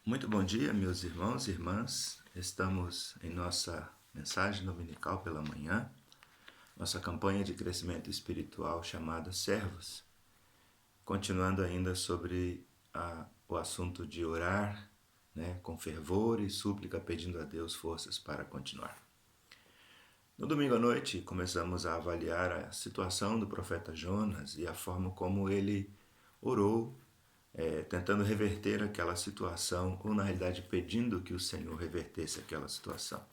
Muito bom dia, meus irmãos e irmãs. Estamos em nossa mensagem dominical pela manhã, nossa campanha de crescimento espiritual chamada Servos. Continuando ainda sobre o assunto de orar, com fervor e súplica, pedindo a Deus forças para continuar. No domingo à noite, começamos a avaliar a situação do profeta Jonas e a forma como ele orou, tentando reverter aquela situação, ou na realidade pedindo que o Senhor revertesse aquela situação.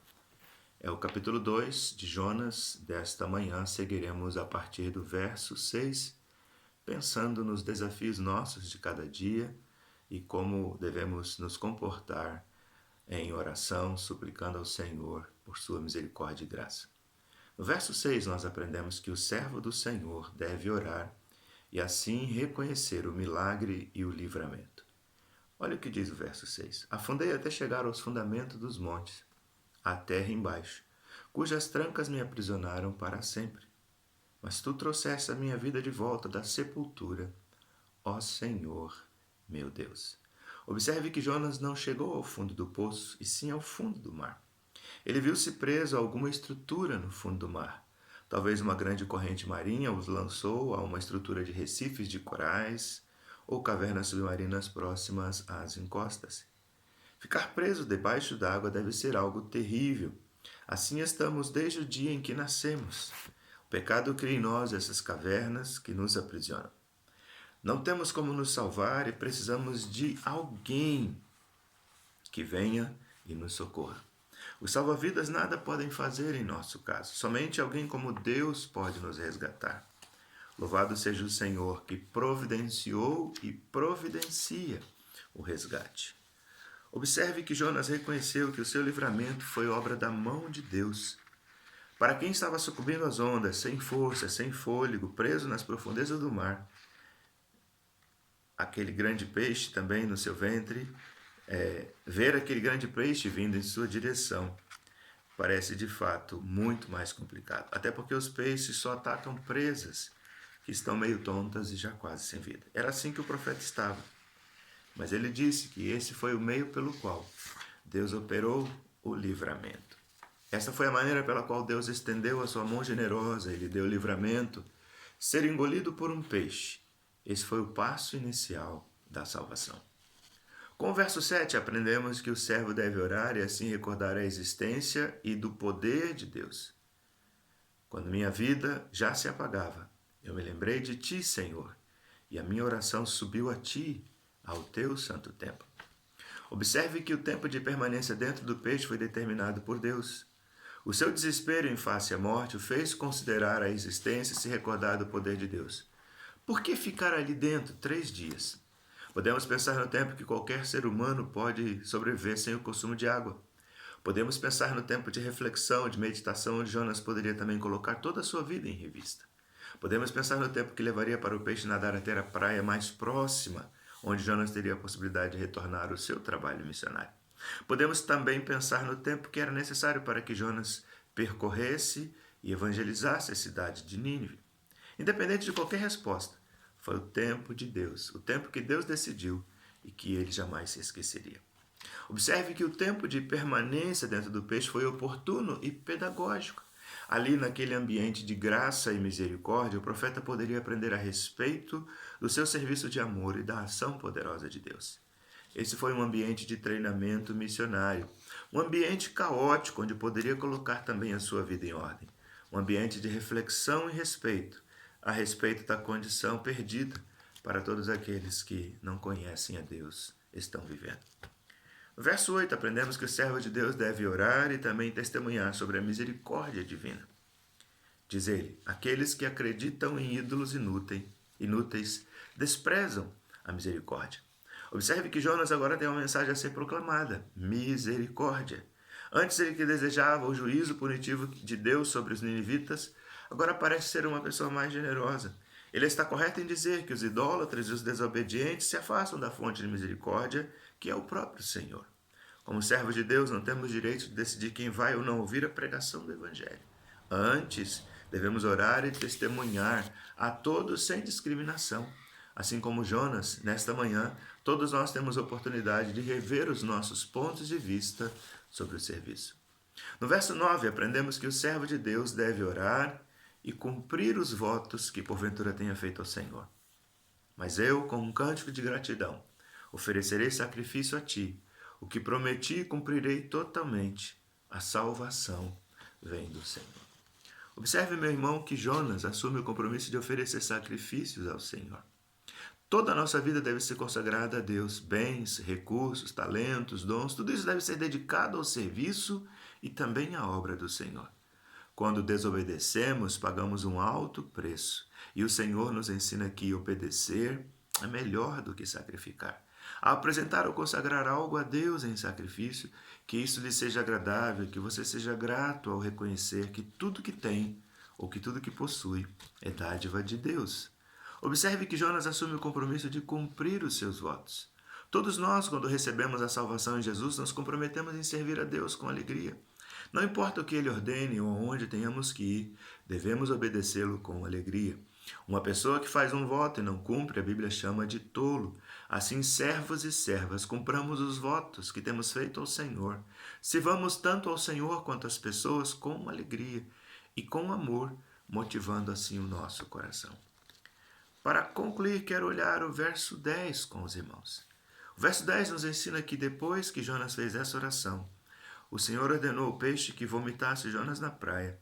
É o capítulo 2 de Jonas. Desta manhã seguiremos a partir do verso 6, pensando nos desafios nossos de cada dia e como devemos nos comportar em oração, suplicando ao Senhor por sua misericórdia e graça. No verso 6 nós aprendemos que o servo do Senhor deve orar e assim reconhecer o milagre e o livramento. Olha o que diz o verso 6. Afundei até chegar aos fundamentos dos montes, à terra embaixo, cujas trancas me aprisionaram para sempre. Mas tu trouxeste a minha vida de volta da sepultura, ó Senhor, meu Deus. Observe que Jonas não chegou ao fundo do poço, e sim ao fundo do mar. Ele viu-se preso a alguma estrutura no fundo do mar. Talvez uma grande corrente marinha os lançou a uma estrutura de recifes de corais ou cavernas submarinas próximas às encostas. Ficar preso debaixo d'água deve ser algo terrível. Assim estamos desde o dia em que nascemos. O pecado cria em nós essas cavernas que nos aprisionam. Não temos como nos salvar e precisamos de alguém que venha e nos socorra. Os salva-vidas nada podem fazer em nosso caso. Somente alguém como Deus pode nos resgatar. Louvado seja o Senhor que providenciou e providencia o resgate. Observe que Jonas reconheceu que o seu livramento foi obra da mão de Deus. Para quem estava sucumbindo às ondas, sem força, sem fôlego, preso nas profundezas do mar, aquele grande peixe também no seu ventre, ver aquele grande peixe vindo em sua direção parece de fato muito mais complicado. Até porque os peixes só atacam presas que estão meio tontas e já quase sem vida. Era assim que o profeta estava. Mas ele disse que esse foi o meio pelo qual Deus operou o livramento. Essa foi a maneira pela qual Deus estendeu a sua mão generosa e lhe deu livramento, ser engolido por um peixe. Esse foi o passo inicial da salvação. Com o verso 7 aprendemos que o servo deve orar e assim recordar a existência e do poder de Deus. Quando minha vida já se apagava, eu me lembrei de ti, Senhor, e a minha oração subiu a ti, ao teu santo templo. Observe que o tempo de permanência dentro do peixe foi determinado por Deus. O seu desespero em face à morte o fez considerar a existência e se recordar do poder de Deus. Por que ficar ali dentro 3 dias? Podemos pensar no tempo que qualquer ser humano pode sobreviver sem o consumo de água. Podemos pensar no tempo de reflexão, de meditação, onde Jonas poderia também colocar toda a sua vida em revista. Podemos pensar no tempo que levaria para o peixe nadar até a praia mais próxima, onde Jonas teria a possibilidade de retornar ao seu trabalho missionário. Podemos também pensar no tempo que era necessário para que Jonas percorresse e evangelizasse a cidade de Nínive. Independente de qualquer resposta, foi o tempo de Deus, o tempo que Deus decidiu e que ele jamais se esqueceria. Observe que o tempo de permanência dentro do peixe foi oportuno e pedagógico. Ali, naquele ambiente de graça e misericórdia, o profeta poderia aprender a respeito do seu serviço de amor e da ação poderosa de Deus. Esse foi um ambiente de treinamento missionário, um ambiente caótico, onde poderia colocar também a sua vida em ordem, um ambiente de reflexão e respeito, a respeito da condição perdida para todos aqueles que não conhecem a Deus, estão vivendo. No verso 8, aprendemos que o servo de Deus deve orar e também testemunhar sobre a misericórdia divina. Diz ele, aqueles que acreditam em ídolos inúteis desprezam a misericórdia. Observe que Jonas agora tem uma mensagem a ser proclamada, misericórdia. Antes ele que desejava o juízo punitivo de Deus sobre os ninivitas, agora parece ser uma pessoa mais generosa. Ele está correto em dizer que os idólatras e os desobedientes se afastam da fonte de misericórdia, que é o próprio Senhor. Como servos de Deus, não temos direito de decidir quem vai ou não ouvir a pregação do Evangelho. Antes, devemos orar e testemunhar a todos sem discriminação. Assim como Jonas, nesta manhã, todos nós temos a oportunidade de rever os nossos pontos de vista sobre o serviço. No verso 9, aprendemos que o servo de Deus deve orar e cumprir os votos que porventura tenha feito ao Senhor. Mas eu, com um cântico de gratidão, oferecerei sacrifício a ti. O que prometi cumprirei totalmente. A salvação vem do Senhor. Observe, meu irmão, que Jonas assume o compromisso de oferecer sacrifícios ao Senhor. Toda a nossa vida deve ser consagrada a Deus. Bens, recursos, talentos, dons, tudo isso deve ser dedicado ao serviço e também à obra do Senhor. Quando desobedecemos, pagamos um alto preço. E o Senhor nos ensina que obedecer é melhor do que sacrificar. Ao apresentar ou consagrar algo a Deus em sacrifício, que isso lhe seja agradável, que você seja grato ao reconhecer que tudo que tem ou que tudo que possui é dádiva de Deus. Observe que Jonas assume o compromisso de cumprir os seus votos. Todos nós, quando recebemos a salvação em Jesus, nos comprometemos em servir a Deus com alegria. Não importa o que Ele ordene ou aonde tenhamos que ir, devemos obedecê-lo com alegria. Uma pessoa que faz um voto e não cumpre, a Bíblia chama de tolo. Assim, servos e servas, cumpramos os votos que temos feito ao Senhor. Sirvamos tanto ao Senhor quanto às pessoas com alegria e com amor, motivando assim o nosso coração. Para concluir, quero olhar o verso 10 com os irmãos. O verso 10 nos ensina que depois que Jonas fez essa oração, o Senhor ordenou ao peixe que vomitasse Jonas na praia,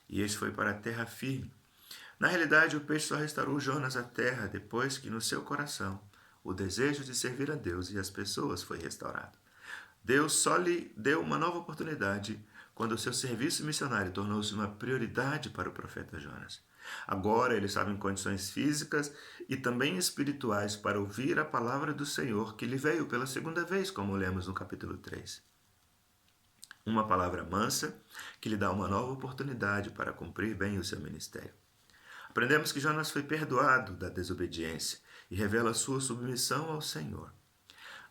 e este foi para a terra firme. Na realidade, o peixe só restaurou Jonas à terra depois que no seu coração o desejo de servir a Deus e as pessoas foi restaurado. Deus só lhe deu uma nova oportunidade quando o seu serviço missionário tornou-se uma prioridade para o profeta Jonas. Agora ele estava em condições físicas e também espirituais para ouvir a palavra do Senhor que lhe veio pela segunda vez, como lemos no capítulo 3. Uma palavra mansa que lhe dá uma nova oportunidade para cumprir bem o seu ministério. Aprendemos que Jonas foi perdoado da desobediência e revela sua submissão ao Senhor.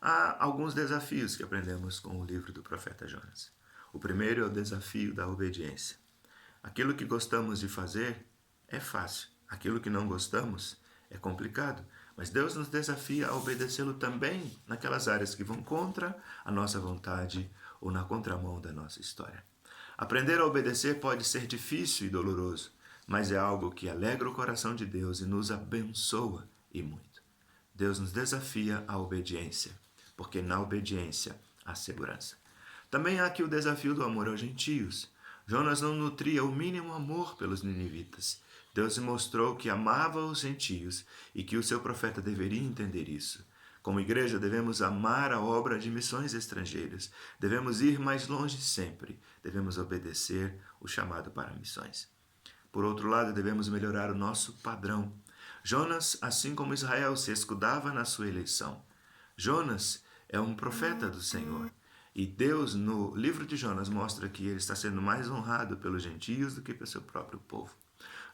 Há alguns desafios que aprendemos com o livro do profeta Jonas. O primeiro é o desafio da obediência. Aquilo que gostamos de fazer é fácil. Aquilo que não gostamos é complicado. Mas Deus nos desafia a obedecê-lo também naquelas áreas que vão contra a nossa vontade ou na contramão da nossa história. Aprender a obedecer pode ser difícil e doloroso, mas é algo que alegra o coração de Deus e nos abençoa e muito. Deus nos desafia à obediência, porque na obediência há segurança. Também há aqui o desafio do amor aos gentios. Jonas não nutria o mínimo amor pelos ninivitas. Deus mostrou que amava os gentios e que o seu profeta deveria entender isso. Como igreja, devemos amar a obra de missões estrangeiras. Devemos ir mais longe sempre. Devemos obedecer o chamado para missões. Por outro lado, devemos melhorar o nosso padrão. Jonas, assim como Israel, se escudava na sua eleição. Jonas é um profeta do Senhor. E Deus, no livro de Jonas, mostra que ele está sendo mais honrado pelos gentios do que pelo seu próprio povo.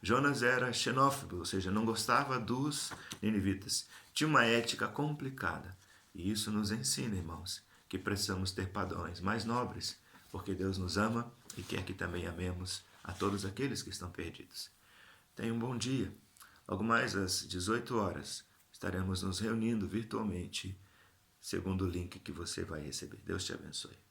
Jonas era xenófobo, ou seja, não gostava dos ninivitas. Tinha uma ética complicada. E isso nos ensina, irmãos, que precisamos ter padrões mais nobres, porque Deus nos ama e quer que também amemos a todos aqueles que estão perdidos. Tenha um bom dia. Logo mais às 18 horas, estaremos nos reunindo virtualmente, segundo o link que você vai receber. Deus te abençoe.